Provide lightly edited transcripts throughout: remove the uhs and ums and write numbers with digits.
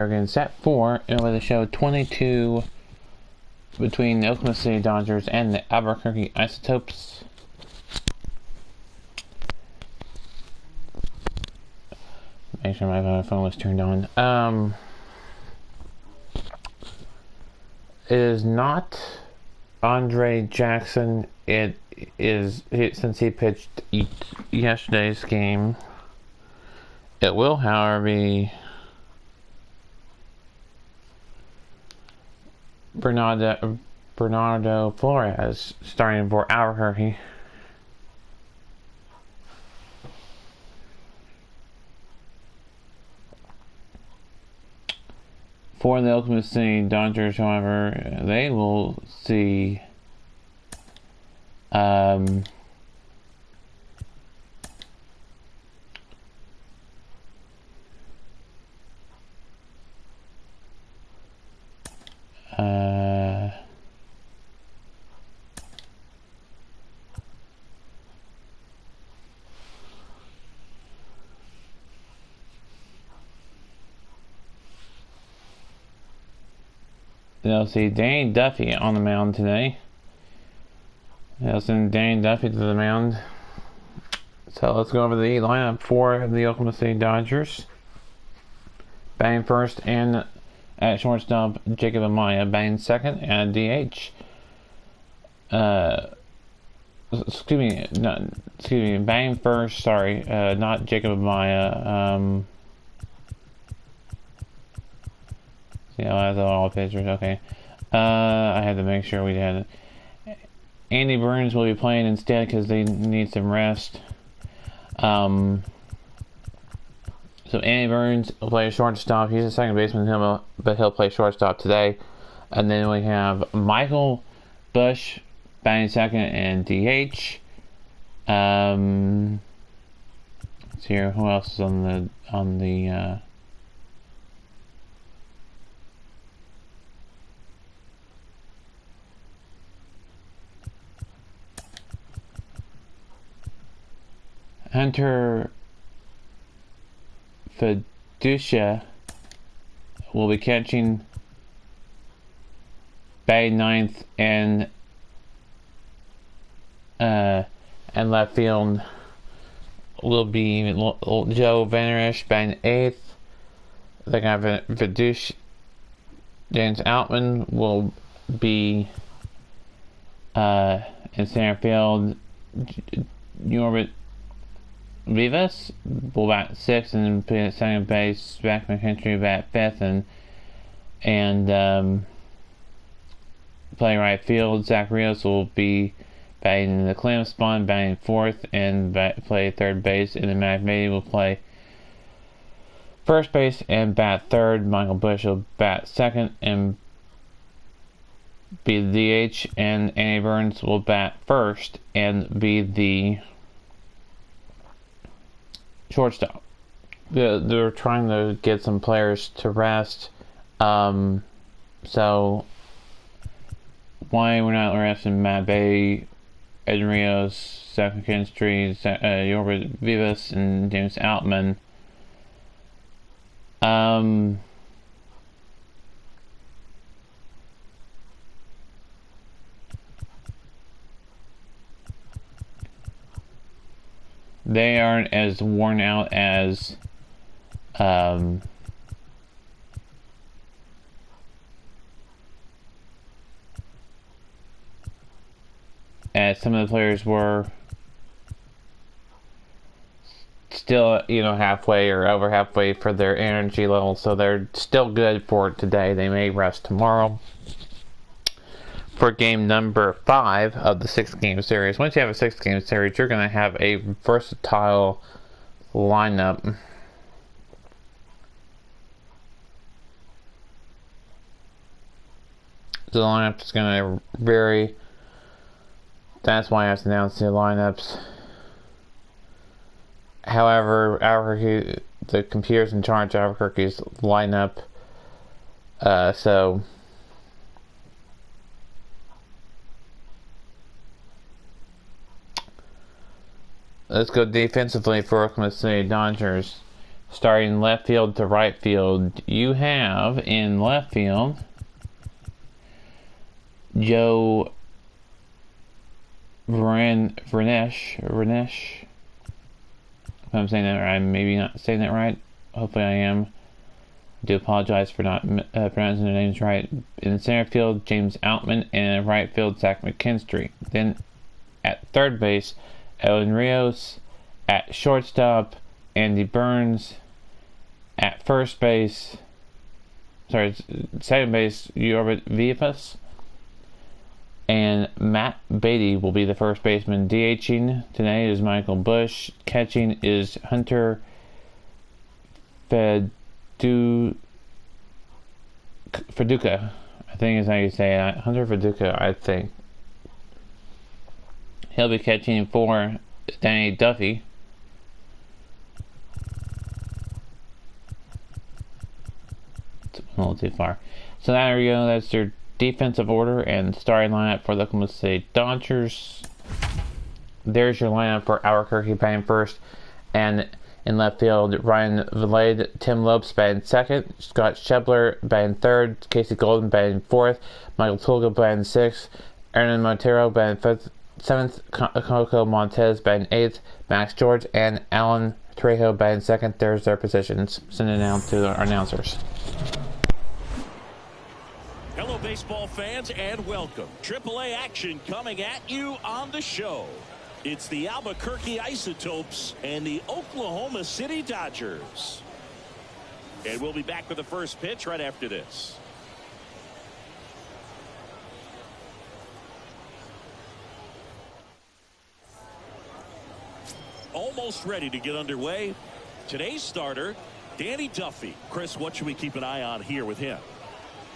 We're going set 4 over the show 22 between the Oklahoma City Dodgers and the Albuquerque Isotopes. Make sure my phone was turned on. It is not Andre Jackson. It is, since he pitched yesterday's game. It will, however, be Bernardo Flores starting for Albuquerque. For the Oklahoma City Dodgers, however, they will see they'll see Danny Duffy on the mound today. They'll send Danny Duffy to the mound. So let's go over the lineup for the Oklahoma City Dodgers. Batting first and at shortstop, Jacob Amaya. Batting second and DH. Batting first, sorry, not Jacob Amaya. That's all pitchers. Okay. I had to make sure we had it. Andy Burns will be playing instead because they need some rest. So Andy Burns will play shortstop. He's a second baseman, but he'll play shortstop today. And then we have Michael Bush batting second and DH. Let's see here. Who else is on the Hunter Fiducia will be catching, batting ninth, and left field will be Joe Venerish batting eighth. They got Fiducia. James Outman will be in center field. Norbert Rivas will bat sixth and put at second base. Zach McKinstry bat fifth and play right field. Zach Rios will be batting in the cleanup spot, batting fourth, and play third base. And then Matt Beatty will play first base and bat third. Michael Bush will bat second and be the DH, and Andy Burns will bat first and be the shortstop. They're trying to get some players to rest. So why we're not resting Matt Bay, Ed Rios, Zach McKinstry, Norbert Vivas, and James Outman. They aren't as worn out as some of the players were. Still, halfway or over halfway for their energy level, so they're still good for today. They may rest tomorrow for game number 5 of the 6-game series. Once you have a 6-game series, you're going to have a versatile lineup. The lineup is going to vary. That's why I have to announce the lineups. However, Albuquerque, the computer's in charge of Albuquerque's lineup. So let's go defensively for Oklahoma City Dodgers. Starting left field to right field, you have in left field Joe Vernesh. If I'm saying that right, I'm maybe not saying that right. Hopefully I am. I do apologize for not pronouncing their names right. In the center field, James Outman, and in right field, Zach McKinstry. Then at third base, Ellen Rios. At shortstop, Andy Burns. At first base, second base, Yorvit Viepas. And Matt Beatty will be the first baseman. DHing today is Michael Bush. Catching is Hunter Feduca, I think is how you say it. Hunter Feduca, I think. He'll be catching for Danny Duffy. It's a little too far. So there we go. That's their defensive order and starting lineup for the Oklahoma City Dodgers. There's your lineup for Albuquerque batting first, and in left field, Ryan Vilade, Tim Lopes batting second, Scott Schebler batting third, Casey Golden batting fourth, Michael Tulga batting sixth, Aaron Montero batting fifth, seventh, Coco Montez batting eighth, Max George and Alan Trejo batting second. There's their positions. Send it down to our announcers. Hello, baseball fans, and welcome. AAA action coming at you on the show. It's the Albuquerque Isotopes and the Oklahoma City Dodgers. And we'll be back with the first pitch right after this. Almost ready to get underway. Today's starter, Danny Duffy. Chris, what should we keep an eye on here with him?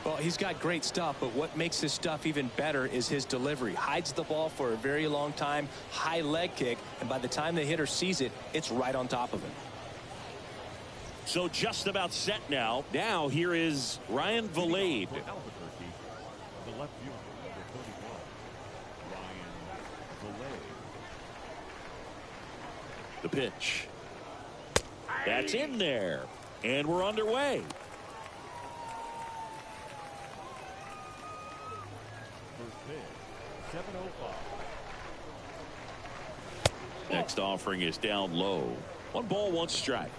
Well, he's got great stuff, but what makes his stuff even better is his delivery. Hides the ball for a very long time, high leg kick, and by the time the hitter sees it, it's right on top of him. So just about set now. Now here is Ryan Vilade. The pitch. That's in there. And we're underway. Next offering is down low. 1 ball, 1 strike.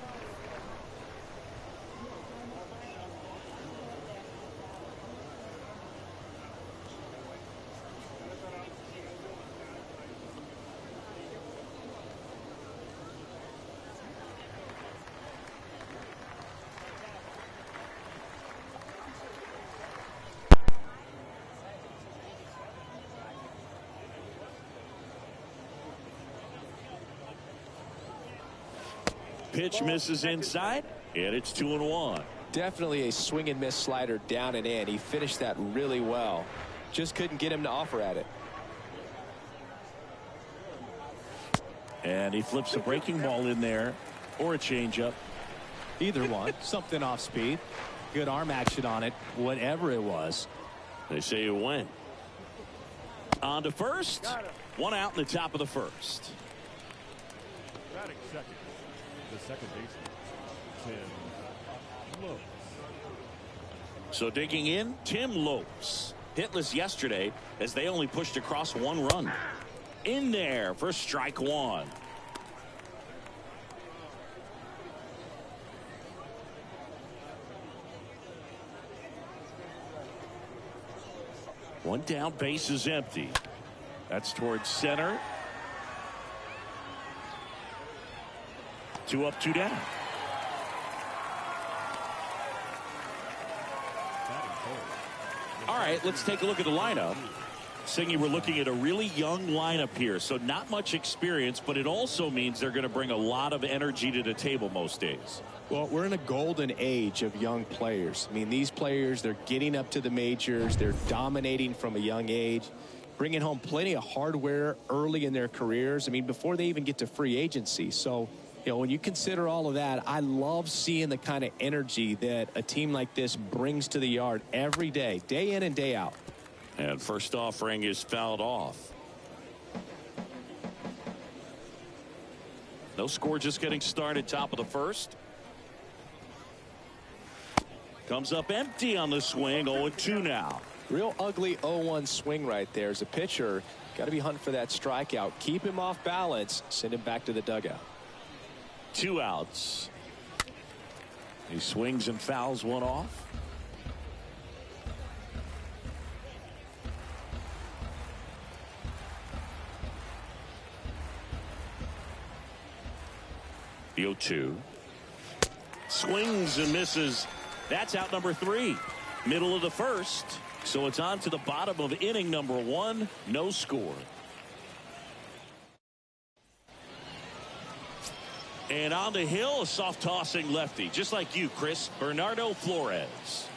Pitch misses inside, and it's 2-1. Definitely a swing and miss slider down and in. He finished that really well. Just couldn't get him to offer at it. And he flips a breaking ball in there, or a changeup. Either one. Something off speed. Good arm action on it, whatever it was. They say it went. On to first. 1 out in the top of the first. Batting second, the second baseman, Tim Lopes. So digging in, Tim Lopes. Hitless yesterday as they only pushed across 1 run. In there for strike 1. One down, base is empty. That's towards center. 2 up, 2 down. All right, let's take a look at the lineup. Singy, we're looking at a really young lineup here, so not much experience, but it also means they're going to bring a lot of energy to the table most days. Well, we're in a golden age of young players. I mean, these players, they're getting up to the majors. They're dominating from a young age, bringing home plenty of hardware early in their careers. I mean, before they even get to free agency. So, you know, when you consider all of that, I love seeing the kind of energy that a team like this brings to the yard every day in and day out. And first offering is fouled off. No score, just getting started, top of the first. Comes up empty on the swing. 0-2 now. Real ugly 0-1 swing right there. As a pitcher, got to be hunting for that strikeout. Keep him off balance. Send him back to the dugout. 2 outs. He swings and fouls one off. The 0-2. Swings and misses. That's out number 3. Middle of the first. So it's on to the bottom of inning number 1. No score. And on the hill, a soft tossing lefty. Just like you, Chris. Bernardo Flores.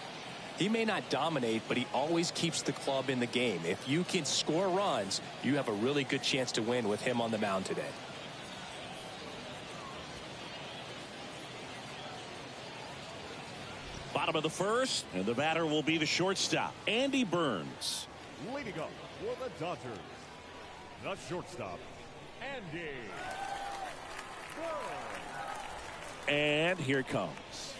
He may not dominate, but he always keeps the club in the game. If you can score runs, you have a really good chance to win with him on the mound today. Bottom of the first, and the batter will be the shortstop, Andy Burns. Leading up for the Dodgers, the shortstop, Andy Burns. And here it comes.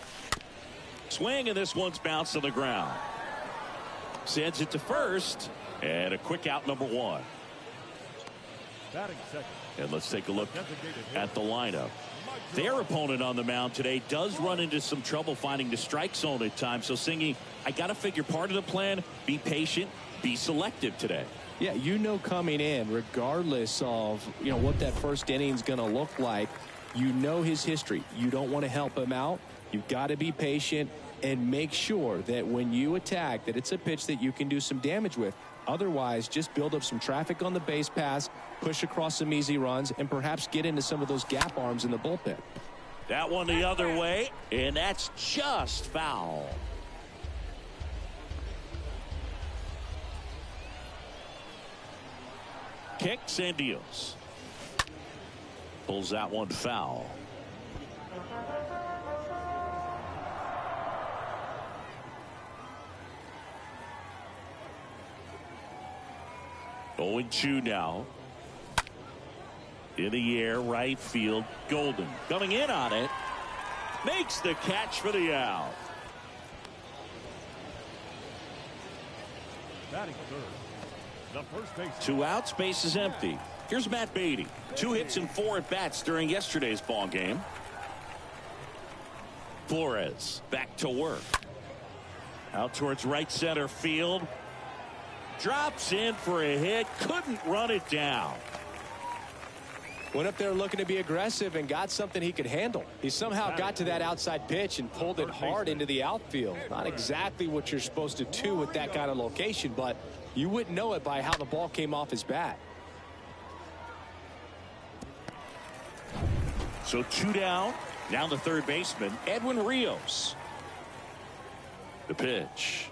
Swing, and this one's bounced to the ground. Sends it to first, and a quick out number 1. Batting second. And let's take a look at the lineup. Their opponent on the mound today does run into some trouble finding the strike zone at times. So, Singy, I got to figure part of the plan, be patient, be selective today. Yeah, you know coming in, regardless of, what that first inning is going to look like, you know his history. You don't want to help him out. You've got to be patient and make sure that when you attack, that it's a pitch that you can do some damage with. Otherwise, just build up some traffic on the base pass, push across some easy runs, and perhaps get into some of those gap arms in the bullpen. That one the other way, and that's just foul. Kicks and deals. Pulls that one foul. Going 2 now. In the air, right field. Golden coming in on it. Makes the catch for the out. Batting third, the first base. 2 outs, base is empty. Here's Matt Beatty. 2 hits and 4 at bats during yesterday's ball game. Flores back to work. Out towards right center field. Drops in for a hit. Couldn't run it down. Went up there looking to be aggressive and got something he could handle. He somehow got to that outside pitch and pulled it hard into the outfield. Not exactly what you're supposed to do with that kind of location, but you wouldn't know it by how the ball came off his bat. So 2 down. Now the third baseman, Edwin Rios. The pitch.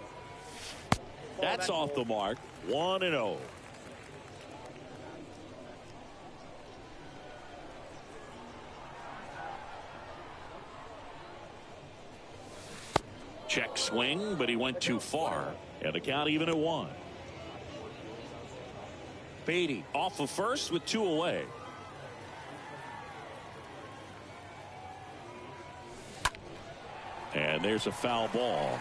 That's off the mark. 1-0. Check swing, but he went too far. And the count even at 1. Beatty off of first with 2 away. And there's a foul ball.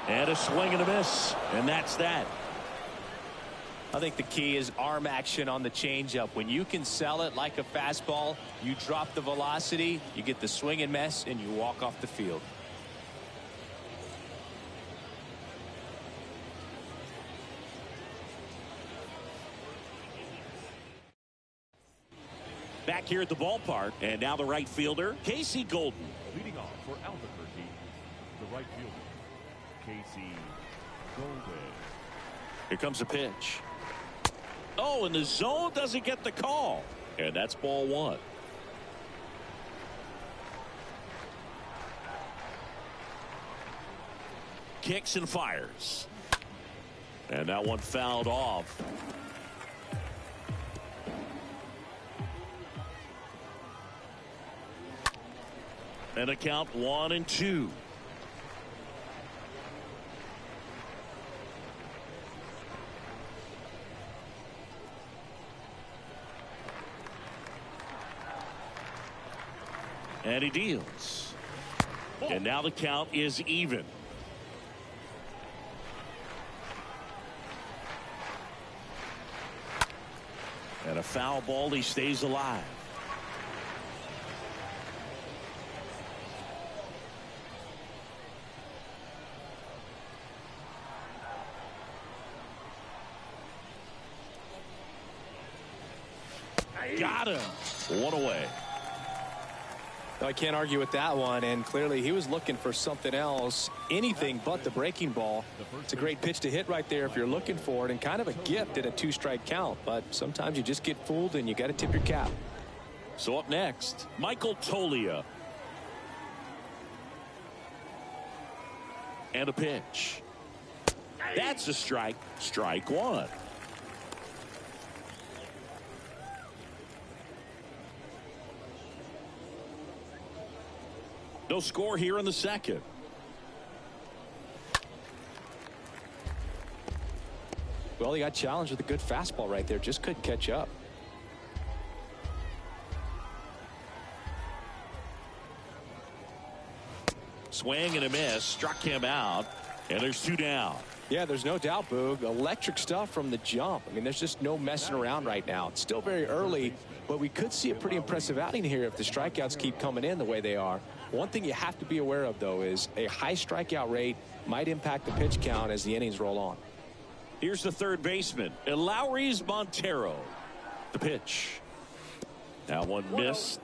And a swing and a miss. And that's that. I think the key is arm action on the changeup. When you can sell it like a fastball, you drop the velocity, you get the swing and miss, and you walk off the field. Back here at the ballpark, and now the right fielder, Casey Golden. Leading off for Albuquerque, the right fielder, Casey Golden. Here comes a pitch. Oh, and the zone doesn't get the call. And that's ball 1. Kicks and fires. And that one fouled off. And a count 1-2. And he deals. And now the count is even. And a foul ball. He stays alive. Got him. One away. I can't argue with that one, and clearly he was looking for something else, anything but the breaking ball. It's a great pitch to hit right there if you're looking for it, and kind of a gift at a 2-strike count, but sometimes you just get fooled and you got to tip your cap. So up next, Michael Toglia. And a pitch. That's a strike. Strike one. No score here in the second. Well, he got challenged with a good fastball right there. Just couldn't catch up. Swing and a miss. Struck him out. And there's 2 down. Yeah, there's no doubt, Boog. Electric stuff from the jump. I mean, there's just no messing around right now. It's still very early, but we could see a pretty impressive outing here if the strikeouts keep coming in the way they are. One thing you have to be aware of, though, is a high strikeout rate might impact the pitch count as the innings roll on. Here's the third baseman, Elauris Montero. The pitch. That one missed.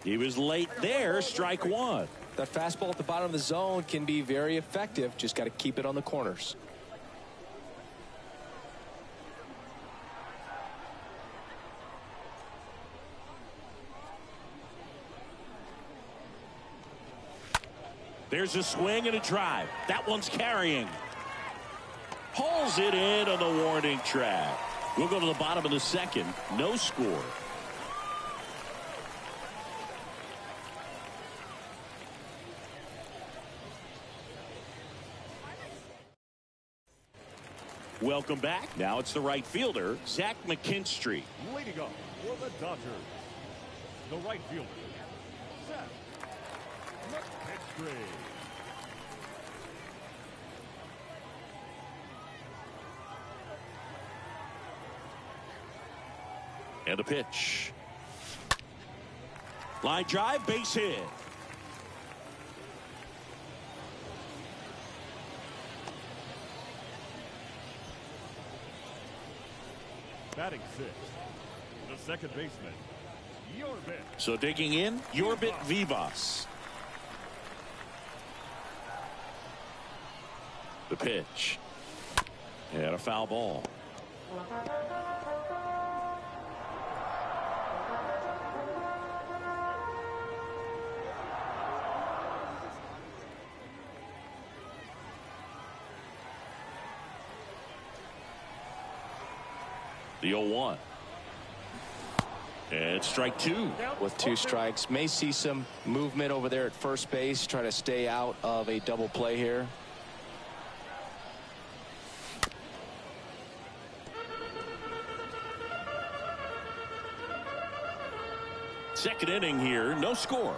He was late there. Strike one. That fastball at the bottom of the zone can be very effective. Just got to keep it on the corners. There's a swing and a drive. That one's carrying. Pulls it in on the warning track. We'll go to the bottom of the second. No score. Welcome back. Now it's the right fielder, Zach McKinstry. Leading up for the Dodgers, the right fielder, Zach McKinstry. And a pitch. Line drive, base hit. Batting sixth, the second baseman, Yorbit. So digging in, Yorbit Vivas. The pitch. And a foul ball. The 0-1. And strike two. With 2 strikes, may see some movement over there at first base, try to stay out of a double play here. Second inning here, no score.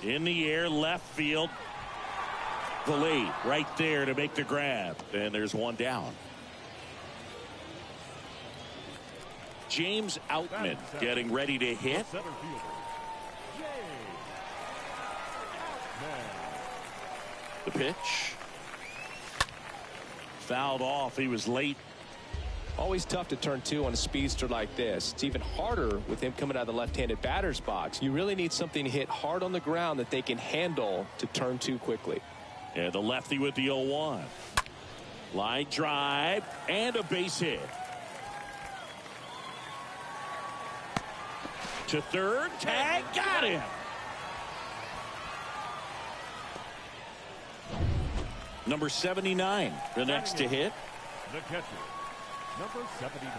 In the air, left field. The lead right there to make the grab. And there's one down. James Outman getting ready to hit. Center fielder, James Outman. The pitch. Fouled off. He was late. Always tough to turn 2 on a speedster like this. It's even harder with him coming out of the left-handed batter's box. You really need something to hit hard on the ground that they can handle to turn 2 quickly. And the lefty with the 0-1. Line drive and a base hit. To third, tag, got him. Number 79, the next to hit. The catcher, number 79.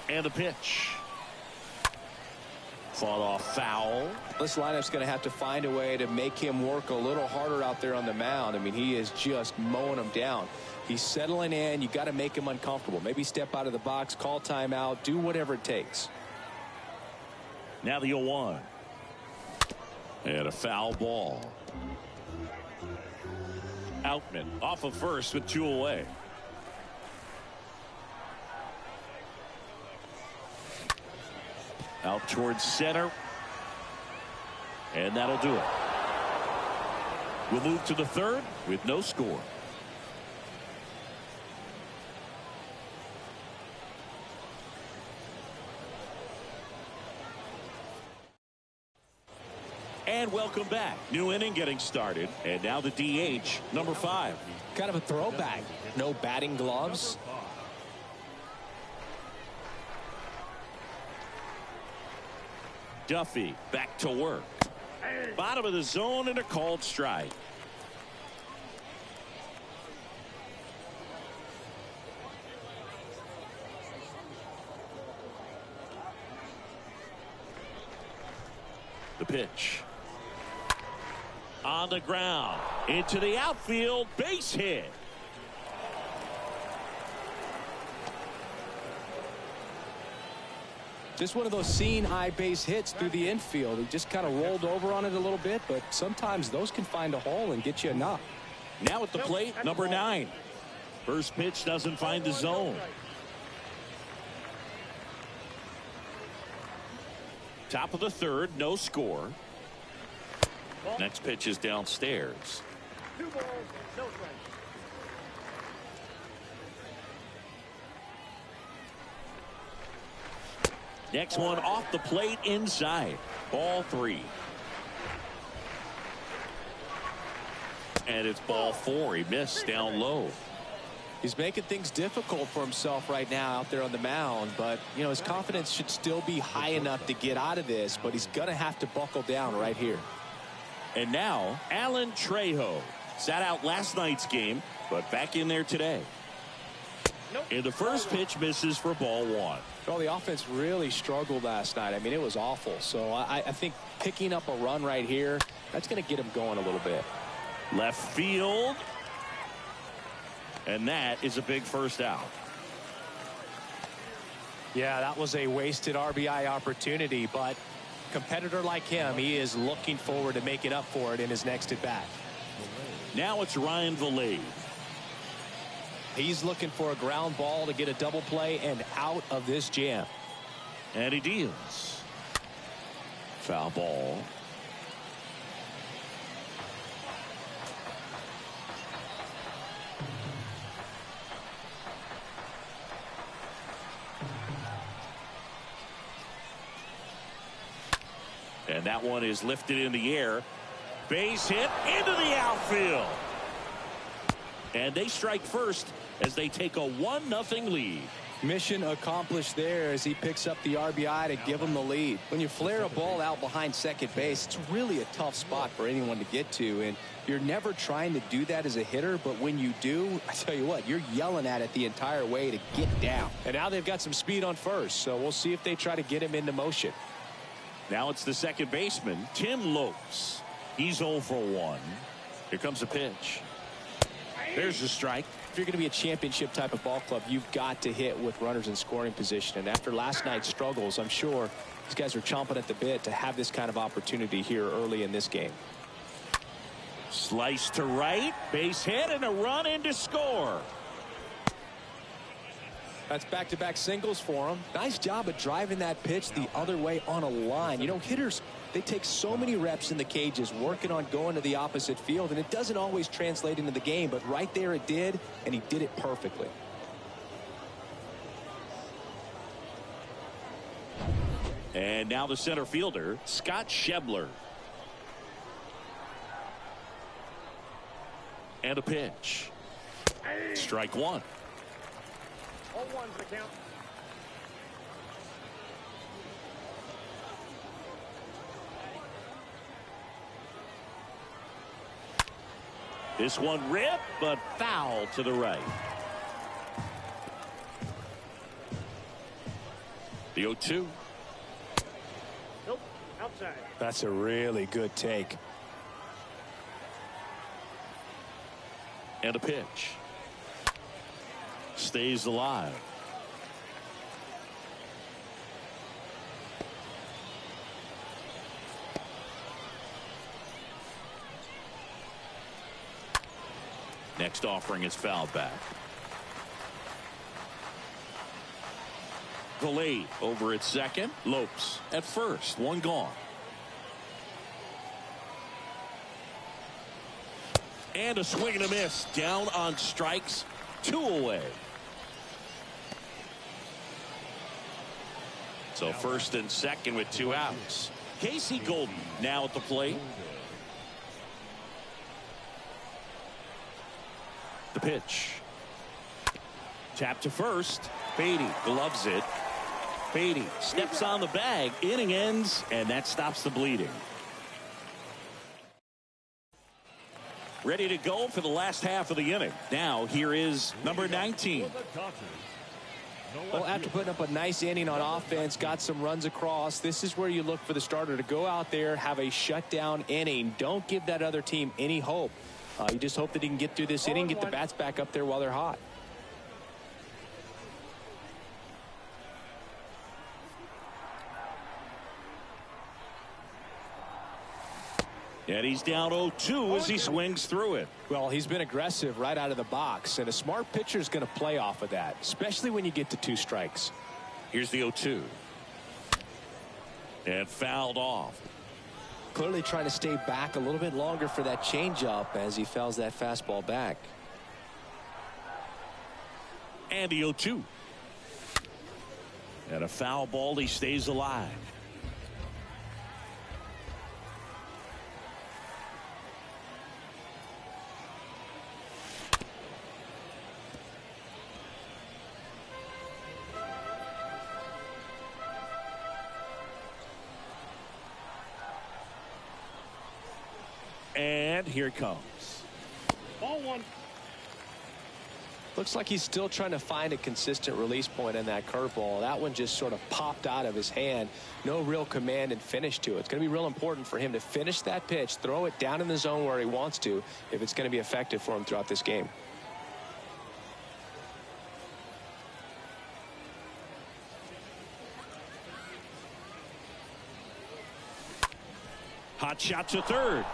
And a pitch. Fought off foul. This lineup's going to have to find a way to make him work a little harder out there on the mound. I mean, he is just mowing them down. He's settling in. You got to make him uncomfortable. Maybe step out of the box, call timeout, do whatever it takes. Now the 0-1. And a foul ball. Outman off of first with 2 away. Out towards center. And that'll do it. We'll move to the third with no score. And welcome back. New inning getting started. And now the DH, number 5. Kind of a throwback. No batting gloves. Duffy back to work. Bottom of the zone and a called strike. The pitch. On the ground. Into the outfield. Base hit. Just one of those seeing eye base hits through the infield. He just kind of rolled over on it a little bit, but sometimes those can find a hole and get you a knock. Now at the plate, number 9. First pitch doesn't find the zone. Top of the third, no score. Next pitch is downstairs. 2 balls, no strikes. Next one off the plate inside. Ball 3. And it's ball 4. He missed down low. He's making things difficult for himself right now out there on the mound, but you know his confidence should still be high enough to get out of this, but he's gonna have to buckle down right here. And now Alan Trejo sat out last night's game, but back in there today. And the first pitch misses for ball 1. Well, the offense really struggled last night. I mean, it was awful. So I think picking up a run right here, that's going to get him going a little bit. Left field. And that is a big first out. Yeah, that was a wasted RBI opportunity, but competitor like him, he is looking forward to making up for it in his next at bat. Now it's Ryan Vilade. He's looking for a ground ball to get a double play and out of this jam. And he deals. Foul ball. And that one is lifted in the air. Base hit into the outfield. And they strike first as they take a 1-0 lead. Mission accomplished there as he picks up the RBI to give him the lead. When you flare a ball out behind second base, it's really a tough spot for anyone to get to, and you're never trying to do that as a hitter, but when you do, I tell you what, you're yelling at it the entire way to get down. And now they've got some speed on first, so we'll see if they try to get him into motion. Now it's the second baseman, Tim Lopes. He's 0 for 1. Here comes a pitch. There's a strike. If you're going to be a championship type of ball club, you've got to hit with runners in scoring position. And after last night's struggles, I'm sure these guys are chomping at the bit to have this kind of opportunity here early in this game. Slice to right, base hit, and a run in to score. That's back-to-back singles for him. Nice job of driving that pitch the other way on a line. You know, hitters, they take so many reps in the cages working on going to the opposite field, and it doesn't always translate into the game, but right there it did, and he did it perfectly. And now the center fielder, Scott Schebler. And a pitch. Strike 1. All ones the count. This one ripped, but foul to the right. The 0-2. Nope. That's a really good take. And a pitch. Stays alive. Next offering is fouled back. Galate over at second. Lopes at first. One gone. And a swing and a miss. Down on strikes. 2 away. So first and second with 2 outs. Casey Golden now at the plate. The pitch. Tap to first. Beatty gloves it. Beatty steps on the bag. Inning ends, and that stops the bleeding. Ready to go for the last half of the inning. Now here is number 19. Well, after putting up a nice inning on offense, got some runs across, this is where you look for the starter to go out there, have a shutdown inning. Don't give that other team any hope. You just hope that he can get through this inning, get the bats back up there while they're hot. And he's down 0-2 as he swings through it. Well, he's been aggressive right out of the box, and a smart pitcher is going to play off of that, especially when you get to 2 strikes. Here's the 0-2. And fouled off. Clearly trying to stay back a little bit longer for that changeup as he fouls that fastball back. And the 0-2. And a foul ball. He stays alive. And here it comes. Ball 1. Looks like he's still trying to find a consistent release point in that curveball. That one just sort of popped out of his hand. No real command and finish to it. It's going to be real important for him to finish that pitch, throw it down in the zone where he wants to, if it's going to be effective for him throughout this game. Hot shot to third.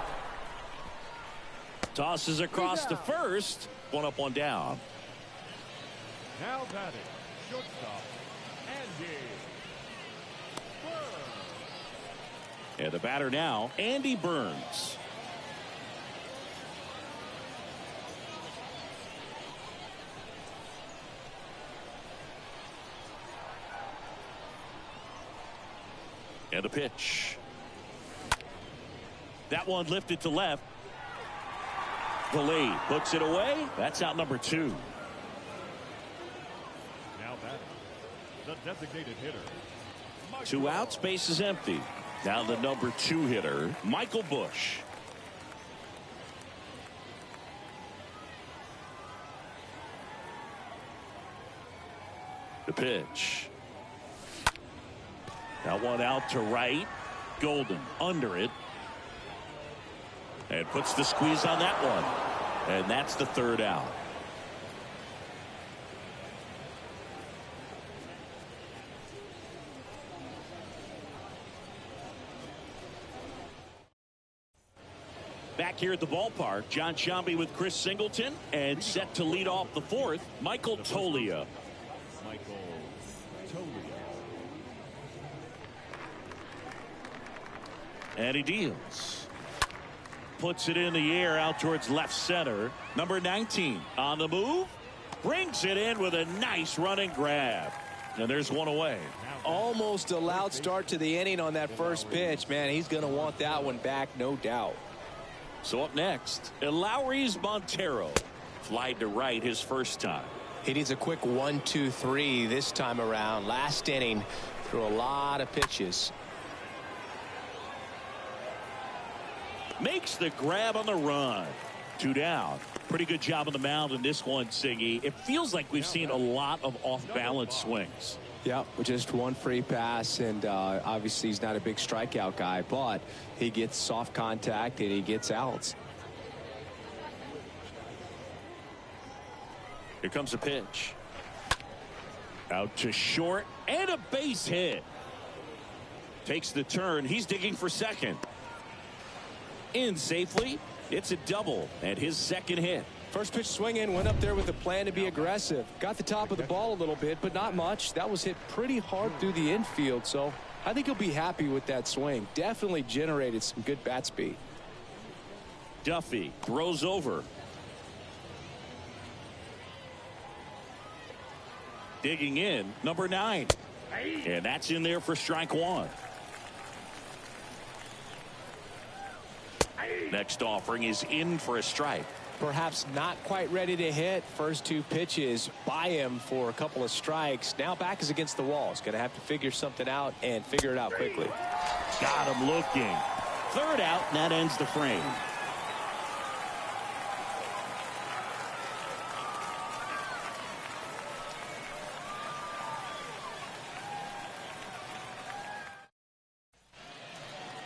Tosses across to first. 1 up, 1 down. Now batting, shortstop, Andy Burns. And the batter now, Andy Burns. And a pitch. That one lifted to left. Galate puts it away. That's out number 2. Now batting, the designated hitter. 2 outs, base is empty. Now the number 2 hitter, Michael Bush. The pitch. That one out to right. Golden under it. And puts the squeeze on that one. And that's the 3rd out. Back here at the ballpark, John Sciambi with Chris Singleton, and set to lead off the 4th, Michael Toglia. Michael Toglia. And he deals. Puts it in the air out towards left center. Number 19 on the move. Brings it in with a nice running grab. And there's 1 away. Almost a loud start to the inning on that first pitch. Man, he's going to want that one back, no doubt. So up next, Eleuris Montero. Flied to right his first time. He needs a quick 1-2-3 this time around. Last inning, threw a lot of pitches. Makes the grab on the run. 2 down. Pretty good job on the mound in this one, Siggy. It feels like we've seen a lot of off-balance swings. Yeah, just one free pass, and obviously he's not a big strikeout guy, but he gets soft contact and he gets outs. Here comes a pitch. Out to short, and a base hit. Takes the turn. He's digging for second. In safely. It's a double and his second hit. First pitch swinging, went up there with a plan to be aggressive. Got the top of the ball a little bit, but not much. That was hit pretty hard through the infield, so I think he'll be happy with that swing. Definitely generated some good bat speed. Duffy throws over. Digging in, number 9. And that's in there for strike 1. Next offering is in for a strike. Perhaps not quite ready to hit. First 2 pitches by him for a couple of strikes. Now back is against the wall. He's going to have to figure something out and figure it out quickly. Got him looking. Third out, and that ends the frame.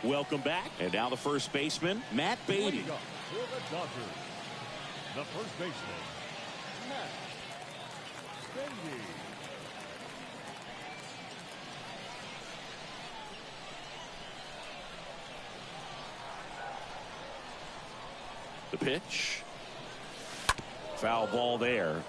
Welcome back. And now the first baseman, Matt Beatty. Leading up for the Dodgers, the first baseman, Matt Beatty. The pitch. Foul ball there.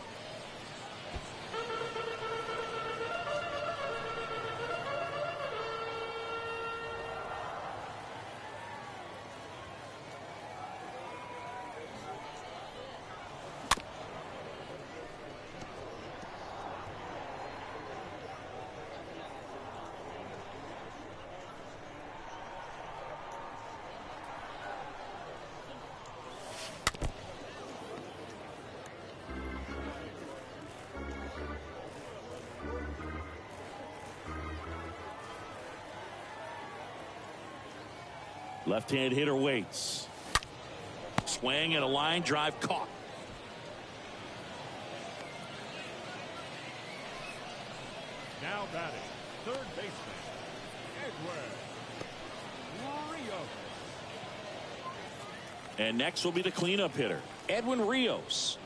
Left-hand hitter waits. Swing and a line drive caught. Now batting, third baseman, Edwin Rios. And next will be the cleanup hitter, Edwin Rios.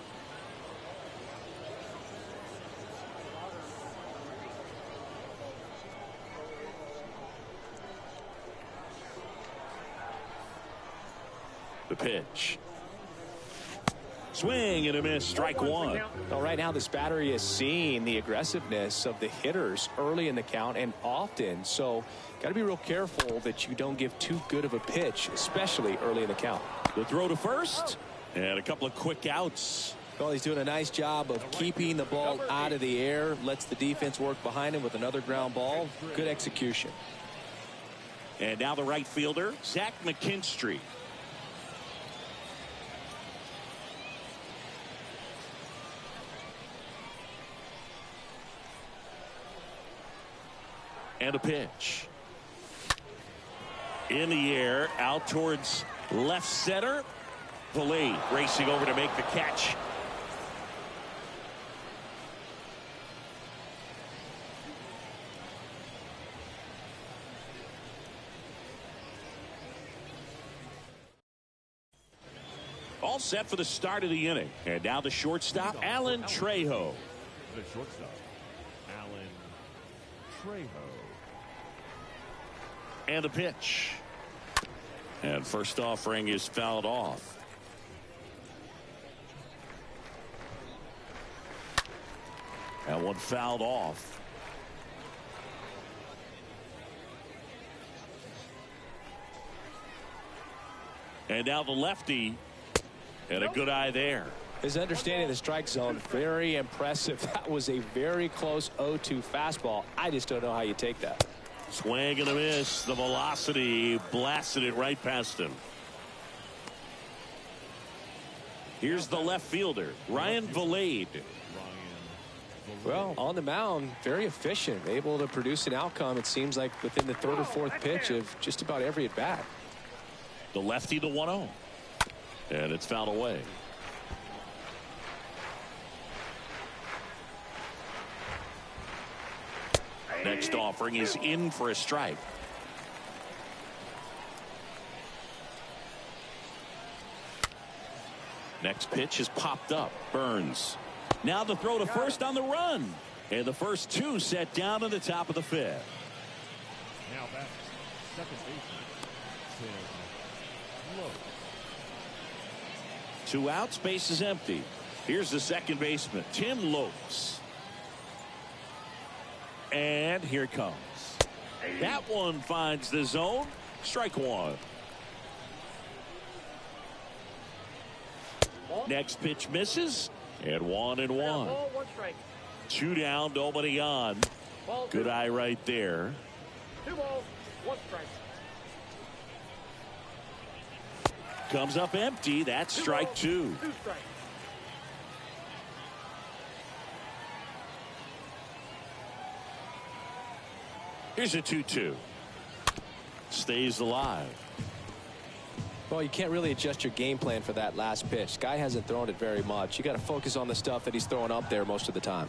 The pitch. Swing and a miss, strike 1. Well, right now this battery is seeing the aggressiveness of the hitters early in the count and often, so got to be real careful that you don't give too good of a pitch, especially early in the count. The throw to first and a couple of quick outs. Well, he's doing a nice job of keeping the ball out of the air, lets the defense work behind him with another ground ball. Good execution. And now the right fielder, Zach McKinstry. And a pitch. In the air, out towards left center. Vallee racing over to make the catch. All set for the start of the inning. And now the shortstop, Alan Trejo. The shortstop, Alan Trejo. And a pitch. And first offering is fouled off. And one fouled off. And now the lefty. And a good eye there. His understanding of the strike zone, very impressive. That was a very close 0-2 fastball. I just don't know how you take that. Swing and a miss. The velocity blasted it right past him. Here's the left fielder, Ryan Vallee. Well, on the mound, very efficient, able to produce an outcome, it seems like, within the third or fourth pitch of just about every at bat. The lefty, the 1-0. And it's fouled away. Next offering is in for a strike. Next pitch is popped up. Burns. Now the throw to first on the run. And the first two set down in the top of the fifth. Now back, second baseman, Tim Lowe. 2 outs, base is empty. Here's the second baseman, Tim Lopes. And here it comes. That one finds the zone. Strike one. Next pitch misses. And 1-1. 2 down, nobody on. Good eye right there. 2 balls, 1 strike. Comes up empty. That's strike 2. 2 strikes. Here's a 2-2. Stays alive. Well, you can't really adjust your game plan for that last pitch. Guy hasn't thrown it very much. You got to focus on the stuff that he's throwing up there most of the time.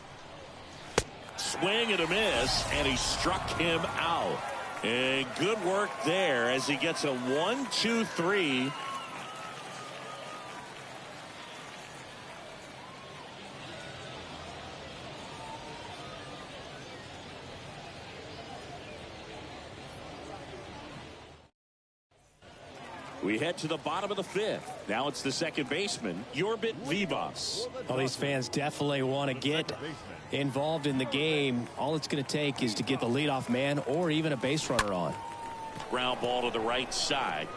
Swing and a miss, and he struck him out. And good work there as he gets a 1-2-3. We head to the bottom of the fifth. Now it's the second baseman, Yorbit Vivas. Well, these fans definitely want to get involved in the game. All it's going to take is to get the leadoff man or even a base runner on. Ground ball to the right side.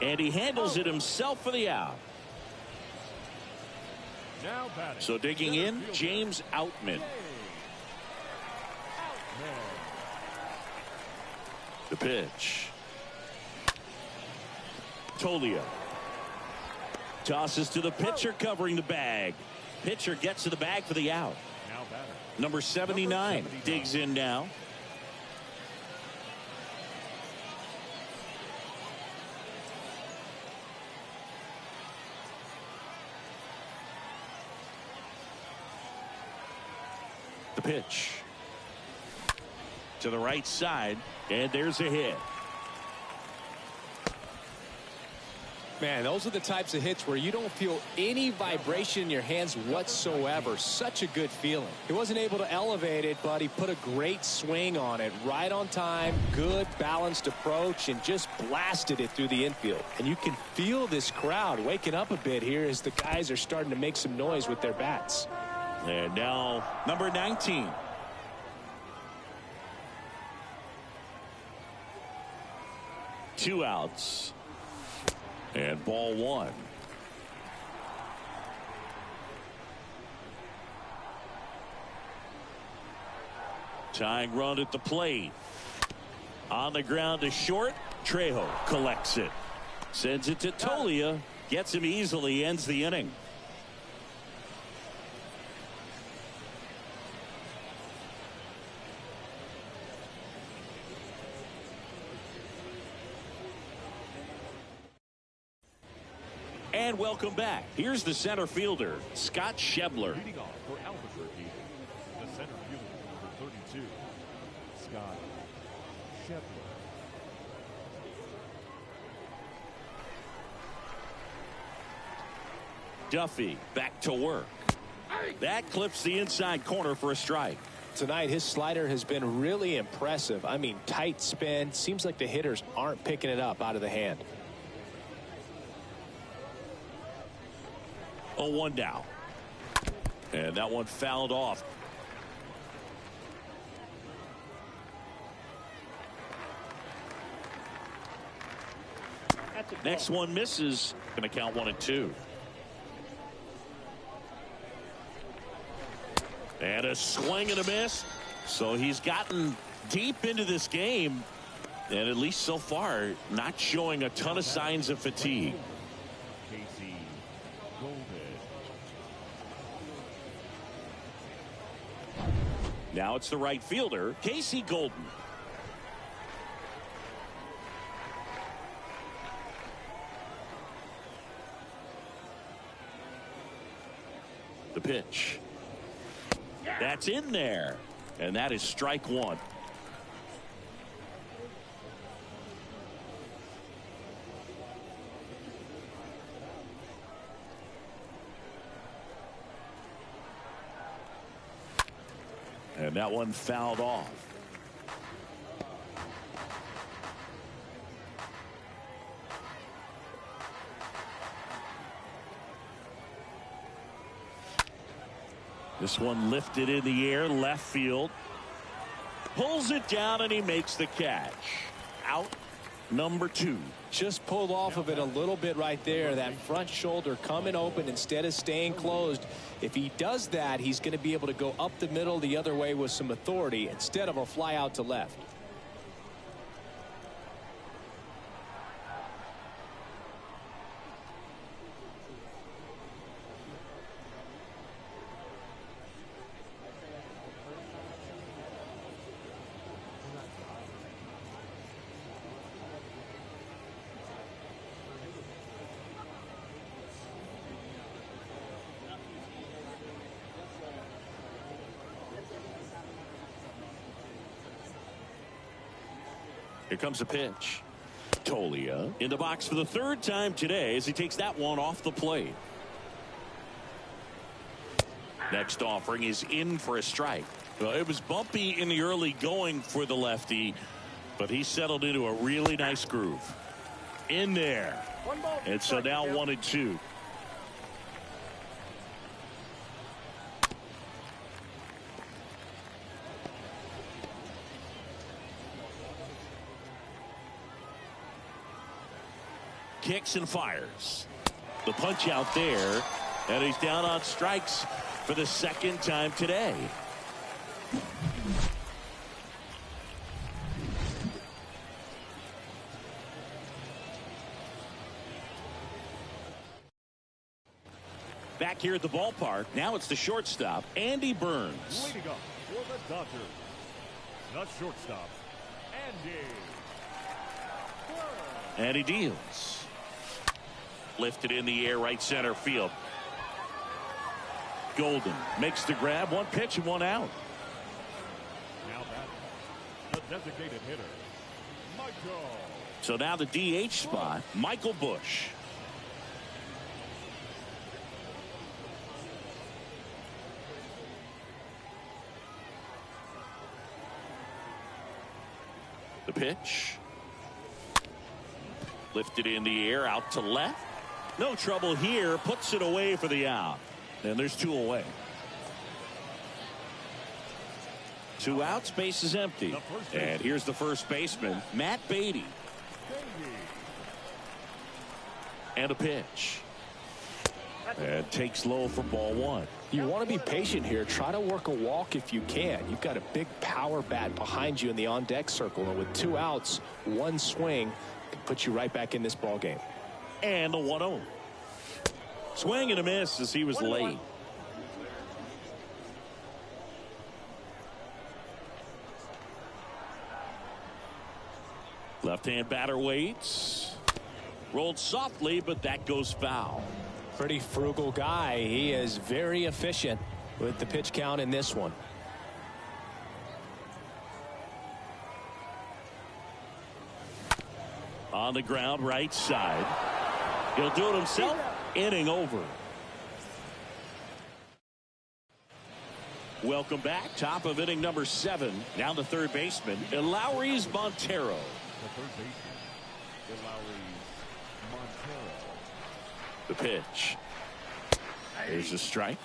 And he handles it himself for the out. Now batting. So digging in, James Outman. The pitch. Tolia tosses to the pitcher covering the bag. Pitcher gets to the bag for the out. Now batter. Number 79 digs in now. The pitch to the right side, and there's a hit. Man, those are the types of hits where you don't feel any vibration in your hands whatsoever. Such a good feeling. He wasn't able to elevate it, but he put a great swing on it. Right on time, good balanced approach, and just blasted it through the infield. And you can feel this crowd waking up a bit here as the guys are starting to make some noise with their bats. And now number 19. Two outs. And ball one. Tying run at the plate. On the ground to short. Trejo collects it. Sends it to Tolia. Gets him easily. Ends the inning. And welcome back. Here's the center fielder, Scott Schebler. Leading off for Albuquerque, the center fielder, number 32, Scott Schebler. Duffy back to work. That clips the inside corner for a strike. Tonight, his slider has been really impressive. I mean, tight spin. Seems like the hitters aren't picking it up out of the hand. 0-1 down. And that one fouled off. Next one misses. Going to count 1-2. And a swing and a miss. So he's gotten deep into this game. And at least so far, not showing a ton of signs of fatigue. Casey Golden. Now it's the right fielder, Casey Golden. The pitch. That's in there. And that is strike one. And that one fouled off. This one lifted in the air, left field. Pulls it down, and he makes the catch. Out number 2. Just pulled off of it a little bit right there. That front shoulder coming open instead of staying closed. If he does that, he's going to be able to go up the middle the other way with some authority instead of a fly out to left. Here comes a pitch. Tolia in the box for the 3rd time today as he takes that one off the plate. Next offering is in for a strike. Well, it was bumpy in the early going for the lefty, but he settled into a really nice groove. In there. And so now 1-2. Kicks and fires. The punch out there, and he's down on strikes for the 2nd time today. Back here at the ballpark, now it's the shortstop, Andy Burns. Leading up for the Dodgers, the shortstop, Andy Burns. And he deals. Lifted in the air, right center field. Golden makes the grab. 1 pitch and 1 out. Now batting, the designated hitter, Michael. So now the DH spot, Michael Busch. The pitch. Lifted in the air, out to left. No trouble here. Puts it away for the out. And there's 2 away. 2 outs, base is empty. And here's the first baseman, Matt Beatty. And a pitch. And takes low for ball 1. You want to be patient here. Try to work a walk if you can. You've got a big power bat behind you in the on-deck circle. And with 2 outs, 1 swing can put you right back in this ball game. And a 1-0. Swing and a miss as he was late. Left-hand batter waits. Rolled softly, but that goes foul. Pretty frugal guy. He is very efficient with the pitch count in this one. On the ground, right side. He'll do it himself. Inning over. Welcome back. Top of inning number 7. Now the third baseman, Elauris Montero. The third baseman, Elauris Montero. The pitch. There's a strike.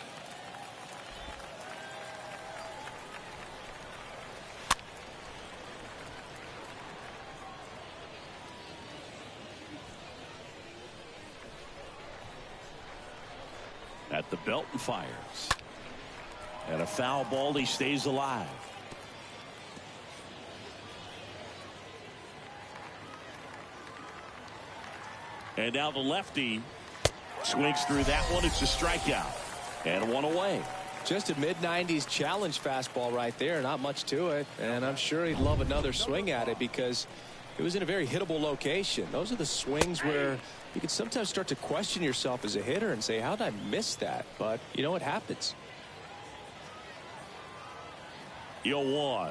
At the belt and fires. And a foul ball. He stays alive. And now the lefty swings through that one. It's a strikeout. And 1 away. Just a mid-90s challenge fastball right there. Not much to it. And I'm sure he'd love another swing at it because it was in a very hittable location. Those are the swings where you can sometimes start to question yourself as a hitter and say, how did I miss that? But, you know, it happens. 0-1.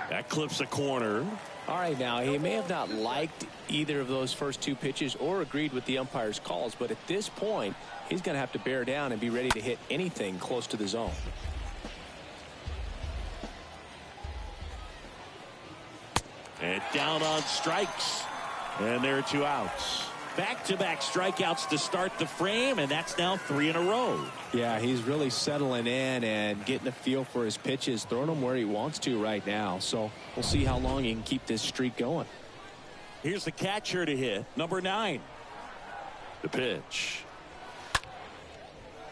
That clips a corner. All right, now, he may have not liked either of those first 2 pitches or agreed with the umpire's calls, but at this point, he's going to have to bear down and be ready to hit anything close to the zone. And down on strikes. And there are 2 outs. Back-to-back strikeouts to start the frame, and that's now 3 in a row. Yeah, he's really settling in and getting a feel for his pitches, throwing them where he wants to right now. So we'll see how long he can keep this streak going. Here's the catcher to hit, number 9. The pitch.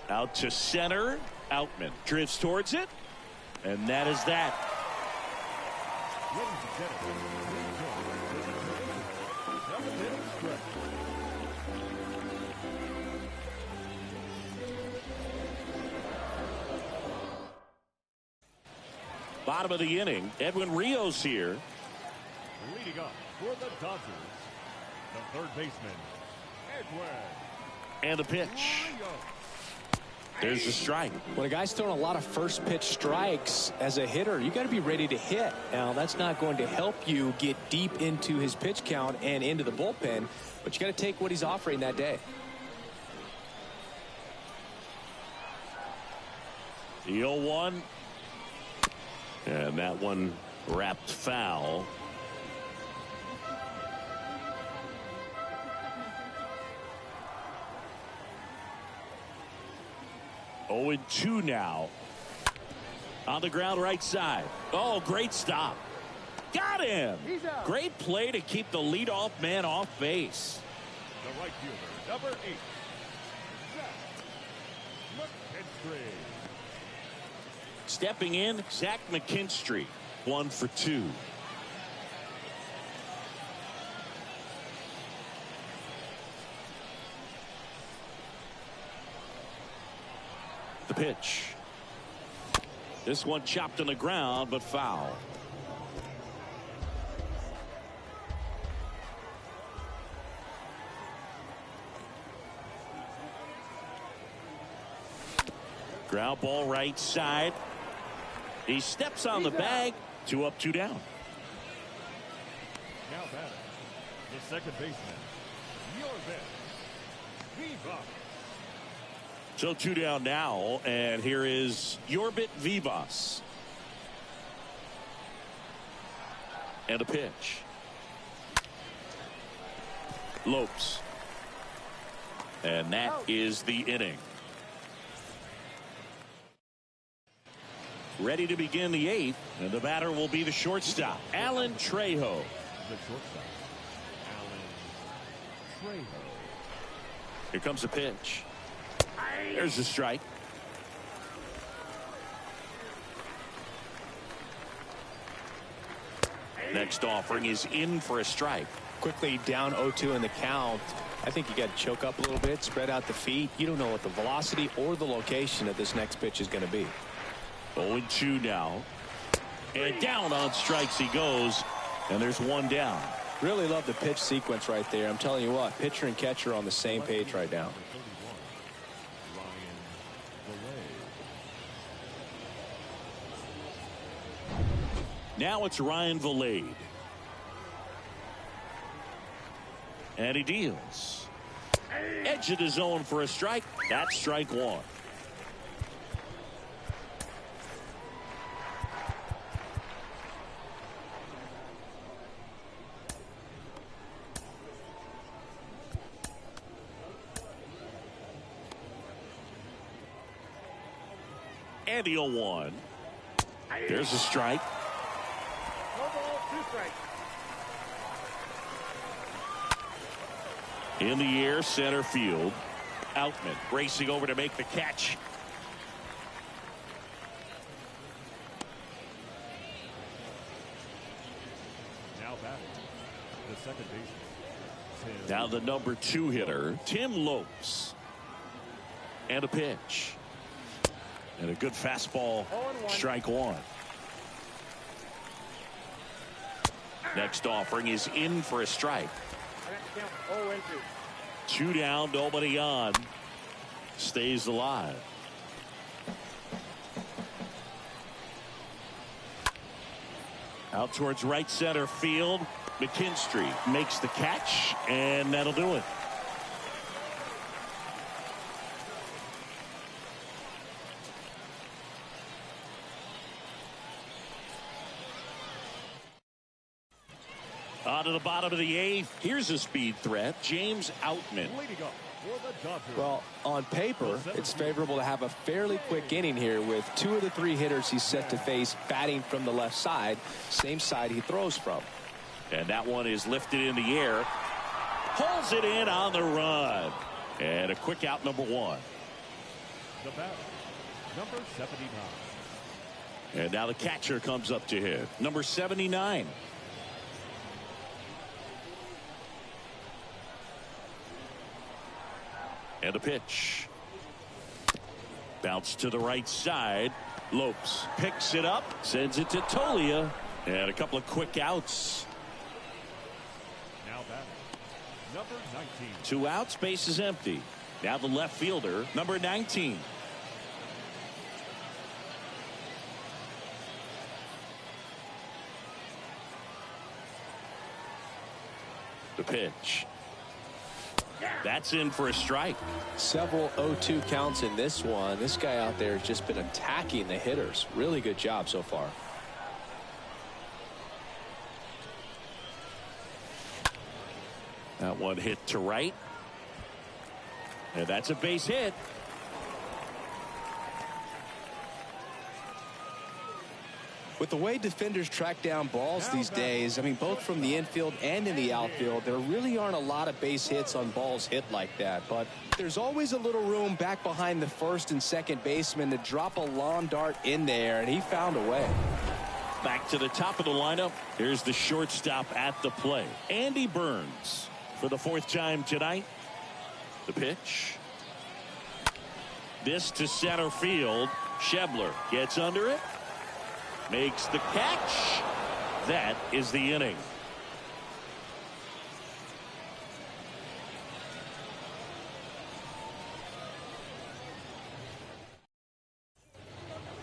Out to center. Outman drifts towards it, and that is that. Bottom of the inning, Edwin Rios here. Leading up for the Dodgers, the third baseman, Edwin. And the pitch. There's the strike. When a guy's throwing a lot of first pitch strikes as a hitter, you got to be ready to hit. Now, that's not going to help you get deep into his pitch count and into the bullpen, but you got to take what he's offering that day. The 0-1. And that one wrapped foul. Oh, and 2 now. On the ground right side. Oh, great stop. Got him. Great play to keep the leadoff man off base. The right fielder, number 8, Zach McKinstry. Stepping in, Zach McKinstry. 1 for 2. The pitch. This one chopped on the ground, but foul. Ground ball right side. He steps on the bag. 2 up, 2 down. Now batting, the second baseman, Viva. So 2 down now, and here is Yorbit Vivas. And a pitch. Lopes. And that is the inning. Ready to begin the 8th, and the batter will be the shortstop, Alan Trejo. The shortstop, Alan Trejo. Here comes the pitch. There's the strike. Next offering is in for a strike. Quickly down 0-2 in the count. I think you got to choke up a little bit, spread out the feet. You don't know what the velocity or the location of this next pitch is going to be. 0-2 now. And down on strikes he goes. And there's 1 down. Really love the pitch sequence right there. I'm telling you what, pitcher and catcher are on the same page right now. Now it's Ryan Valade. And he deals. Edge of the zone for a strike. That's strike 1. And the 0-1. There's a strike. No ball, 2 strikes. In the air, center field. Outman racing over to make the catch. Now batting, the second baseman, Now the number 2 hitter, Tim Lopes. And a pitch. And a good fastball. 0-1. Strike 1. Next offering is in for a strike. I got the count 0-2. 2 down, nobody on. Stays alive. Out towards right center field. McKinstry makes the catch, and that'll do it. On to the bottom of the 8th. Here's a speed threat, James Outman. Leading up for the Dodgers. Well, on paper, it's favorable to have a fairly quick inning here with 2 of the 3 hitters he's set to face batting from the left side, same side he throws from. And that one is lifted in the air. Pulls it in on the run. And a quick out, number 1. The batter, number 79. And now the catcher comes up to hit, number 79. And a pitch. Bounce to the right side. Lopes picks it up, sends it to Tolia. And a couple of quick outs. Now batting, number 19. 2 outs, base is empty. Now the left fielder, number 19. The pitch. That's in for a strike. Several 0-2 counts in this one. This guy out there has just been attacking the hitters. Really good job so far. That one hit to right. And that's a base hit. With the way defenders track down balls these days, I mean, both from the infield and in the outfield, there really aren't a lot of base hits on balls hit like that. But there's always a little room back behind the first and second baseman to drop a lawn dart in there, and he found a way. Back to the top of the lineup. Here's the shortstop at the plate, Andy Burns, for the 4th time tonight. The pitch. This to center field. Schebler gets under it. Makes the catch. That is the inning.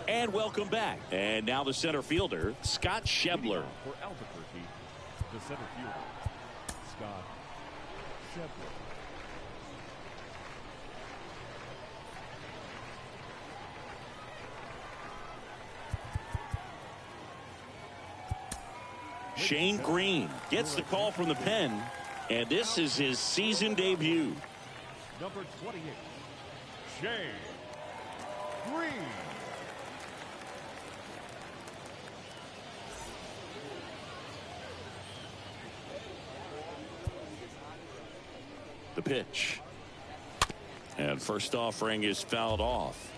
And welcome back. And now the center fielder, Scott Schebler. For Albuquerque, the center fielder, Scott Schebler. Shane Green gets the call from the pen, and this is his season debut. Number 28, Shane Green. The pitch. And first offering is fouled off.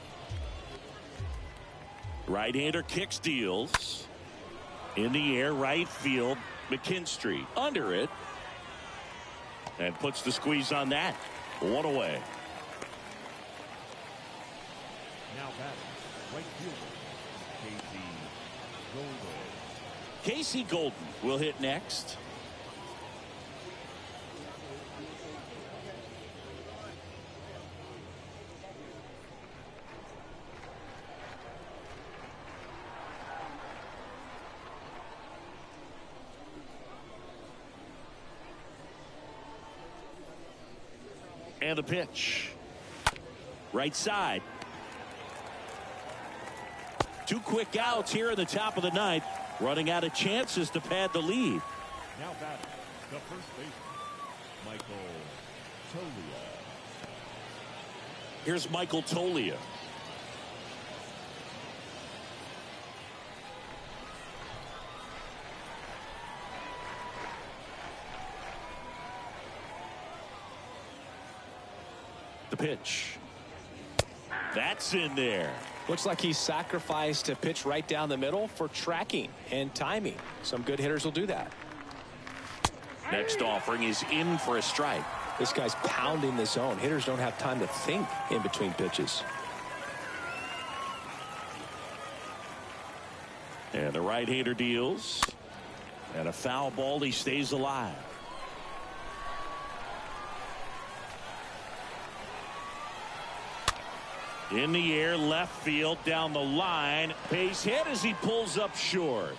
Right-hander kicks, deals. In the air, right field, McKinstry under it. And puts the squeeze on that. 1 away. Now batting, right fielder, Golden. Casey Golden will hit next. And the pitch. Right side. 2 quick outs here in the top of the 9th. Running out of chances to pad the lead. Now batting, the first baseman, Michael Tolia. Here's Michael Tolia. The pitch. That's in there. Looks like he sacrificed to pitch right down the middle for tracking and timing. Some good hitters will do that. Next offering is in for a strike. This guy's pounding the zone. Hitters don't have time to think in between pitches. And the right-hander deals. And a foul ball. He stays alive. In the air, left field, down the line. Base hit as he pulls up short.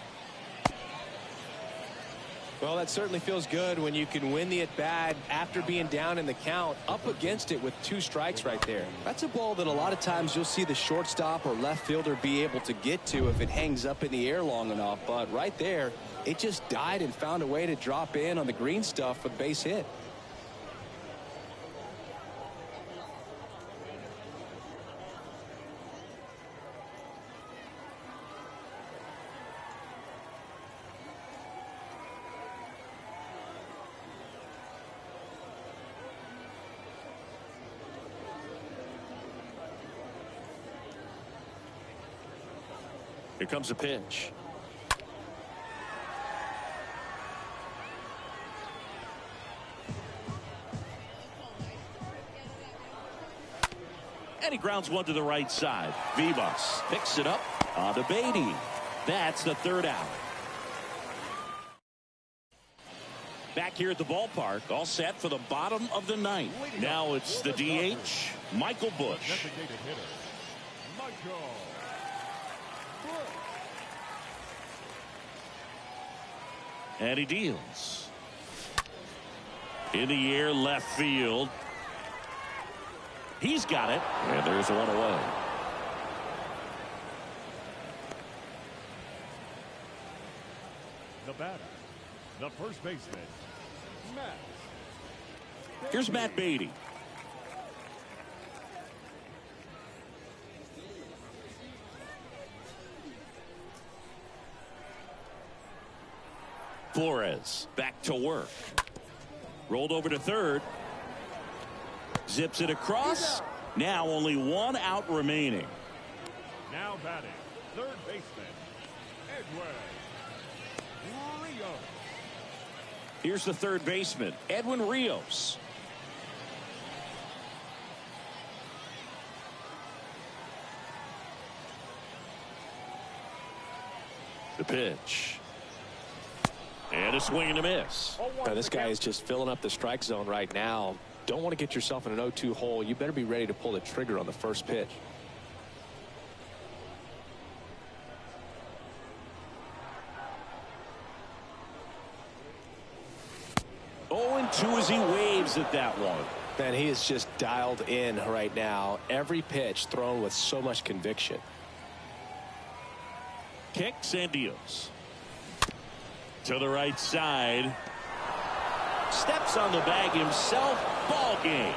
Well, that certainly feels good when you can win the at-bat after being down in the count, up against it with 2 strikes right there. That's a ball that a lot of times you'll see the shortstop or left fielder be able to get to if it hangs up in the air long enough. But right there, it just died and found a way to drop in on the green stuff for the base hit. Here comes a pitch. And he grounds one to the right side. Vivas picks it up on to Beatty. That's the third out. Back here at the ballpark, all set for the bottom of the ninth. Now it's the DH, Michael Busch. Designated hitter, Michael. And he deals. In the air, left field. He's got it. And there's one away. The batter, the first baseman, Matt. Here's Matt Beatty. Flores back to work. Rolled over to third. Zips it across. Now only one out remaining. Now batting, third baseman, Edwin Rios. Here's the third baseman, Edwin Rios. The pitch. And a swing and a miss. Now, this guy is just filling up the strike zone right now. Don't want to get yourself in an 0-2 hole. You better be ready to pull the trigger on the first pitch. 0-2 as he waves at that one. Man, he is just dialed in right now. Every pitch thrown with so much conviction. Kicks and deals. To the right side. Steps on the bag himself. Ball game.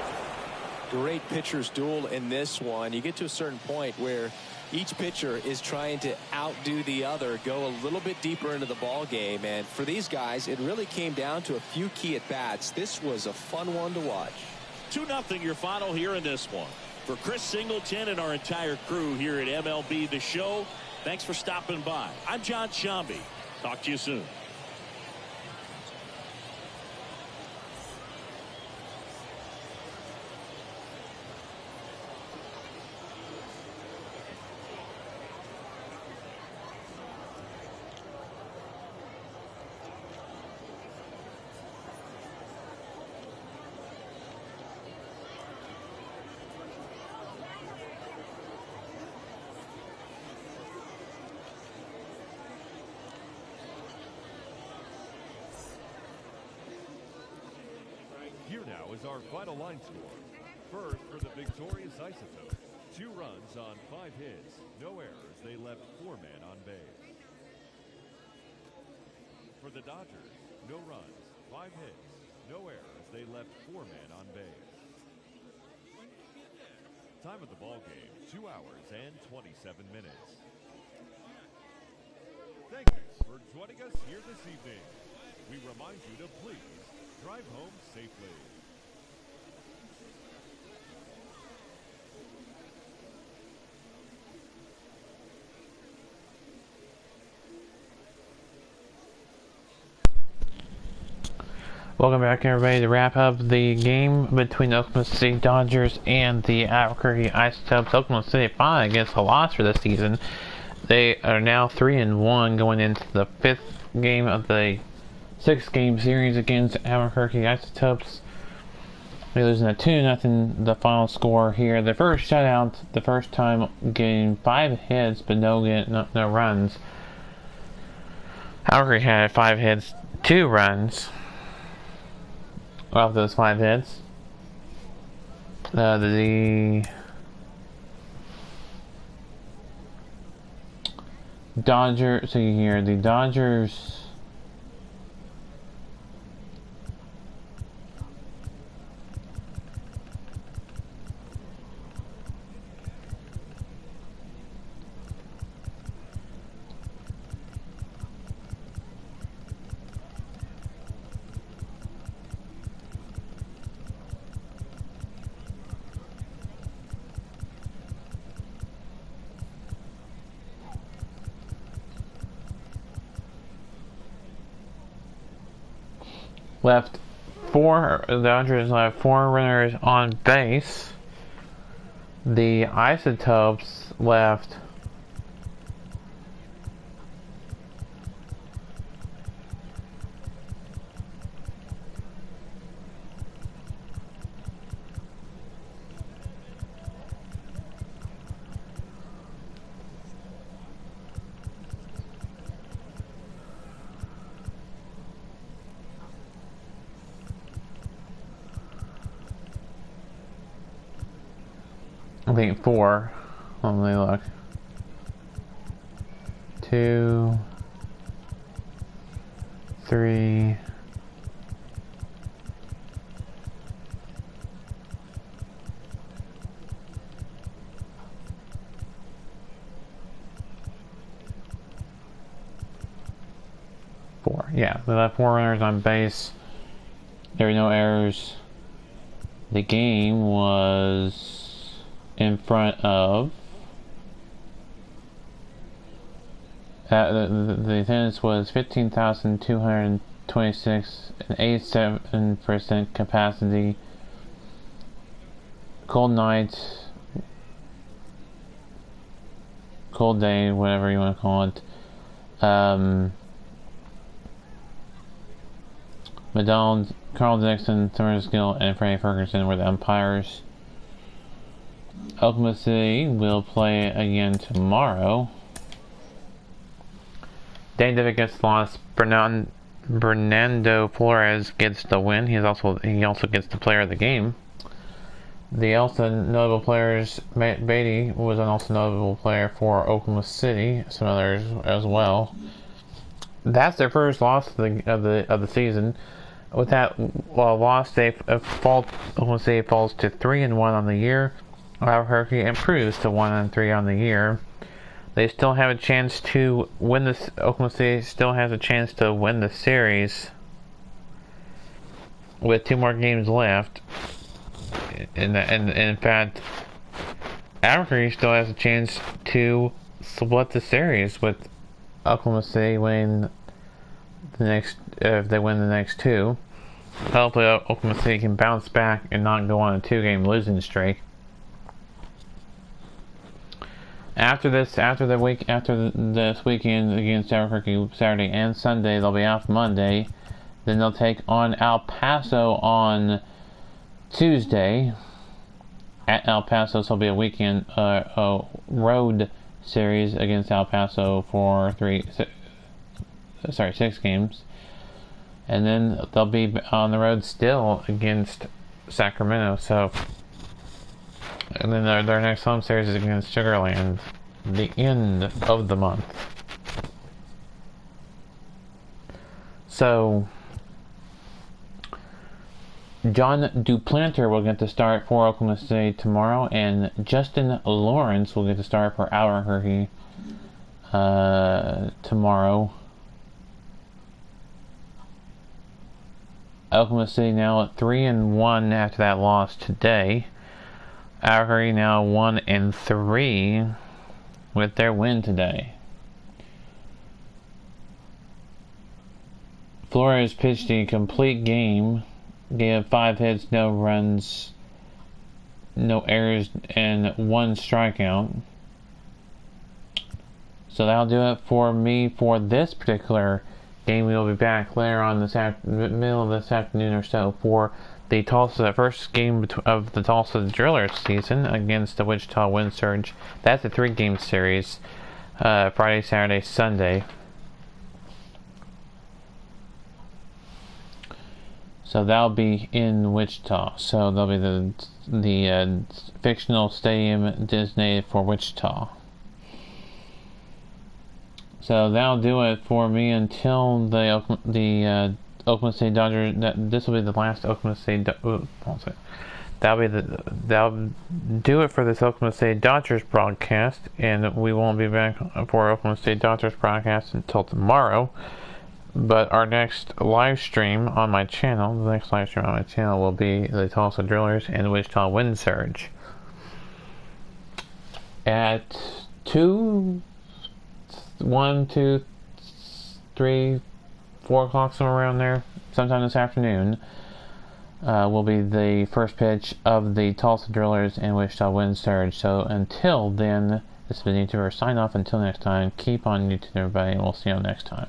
Great pitcher's duel in this one. You get to a certain point where each pitcher is trying to outdo the other, go a little bit deeper into the ball game. And for these guys, it really came down to a few key at-bats. This was a fun one to watch. 2-0 your final here in this one. For Chris Singleton and our entire crew here at MLB The Show, thanks for stopping by. I'm John Shambi. Talk to you soon. Here now is our final line score. First, for the victorious Isotopes, 2 runs on 5 hits, no errors. They left 4 men on base. For the Dodgers, no runs, 5 hits, no errors. They left 4 men on base. Time of the ball game, 2 hours and 27 minutes. Thank you for joining us here this evening. We remind you to please drive home safely. Welcome back, everybody, to wrap up the game between the Oklahoma City Dodgers and the Albuquerque Isotopes. Oklahoma City finally gets a loss for this season. They are now 3-1 going into the 5th game of the 6-game series against Albuquerque Isotopes. They're losing a 2-0 the final score here. The first shutout, the first time getting 5 hits but no runs. Albuquerque had 5 hits, 2 runs. Off those 5 hits. The Dodgers, see here, the Dodgers left the Dodgers left 4 runners on base. The Isotopes left 4. Let me look. 2, 3. 4. Yeah, they left 4 runners on base. There were no errors. The game was in front of the attendance was 15,226 and 87% capacity. Cold night, cold day, whatever you want to call it. McDonald, Carl Dixon, Thomas Gill, and Freddie Ferguson were the umpires. Oklahoma City will play again tomorrow. Dane Devitt gets the loss. Bernardo Flores gets the win. He also gets the player of the game. The also notable players, Matt Beatty was an also notable player for Oklahoma City. Some others as well. That's their first loss of the season. With that loss, Oklahoma City falls to 3-1 on the year. Albuquerque improves to 1-3 on the year. They still have a chance to win this. Oklahoma City still has a chance to win the series with 2 more games left. And in fact, Albuquerque still has a chance to split the series with Oklahoma City winning the next. If they win the next 2, hopefully Oklahoma City can bounce back and not go on a 2-game losing streak. After this weekend against Albuquerque, Saturday and Sunday, they'll be off Monday. Then they'll take on El Paso on Tuesday at El Paso. So it'll be a weekend road series against El Paso for 6 games, and then they'll be on the road still against Sacramento. So. And then their next home series is against Sugar Land, the end of the month. So, John Duplanter will get to start for Oklahoma City tomorrow, and Justin Lawrence will get to start for Albuquerque tomorrow. Oklahoma City now at 3-1 after that loss today. Albuquerque now 1-3 with their win today. Flores pitched a complete game, gave 5 hits, no runs, no errors, and 1 strikeout. So that'll do it for me for this particular game. We will be back later on middle of this afternoon or so for the first game of the Tulsa Drillers season against the Wichita Wind Surge. That's a 3-game series, Friday, Saturday, Sunday. So that'll be in Wichita. So that'll be the fictional stadium designated for Wichita. So that'll do it for me until the Oklahoma City Dodgers. This will be the last Oklahoma City. That'll do it for this Oklahoma City Dodgers broadcast, and we won't be back for Oklahoma City Dodgers broadcast until tomorrow. But our next live stream on my channel, will be the Tulsa Drillers and the Wichita Wind Surge at 2, 1, 2, 3, 4 o'clock, somewhere around there. sometime this afternoon, will be the first pitch of the Tulsa Drillers and Wichita Wind Surge. So until then, this has been YouTuber sign off. Until next time, keep on YouTube, everybody, and we'll see you next time.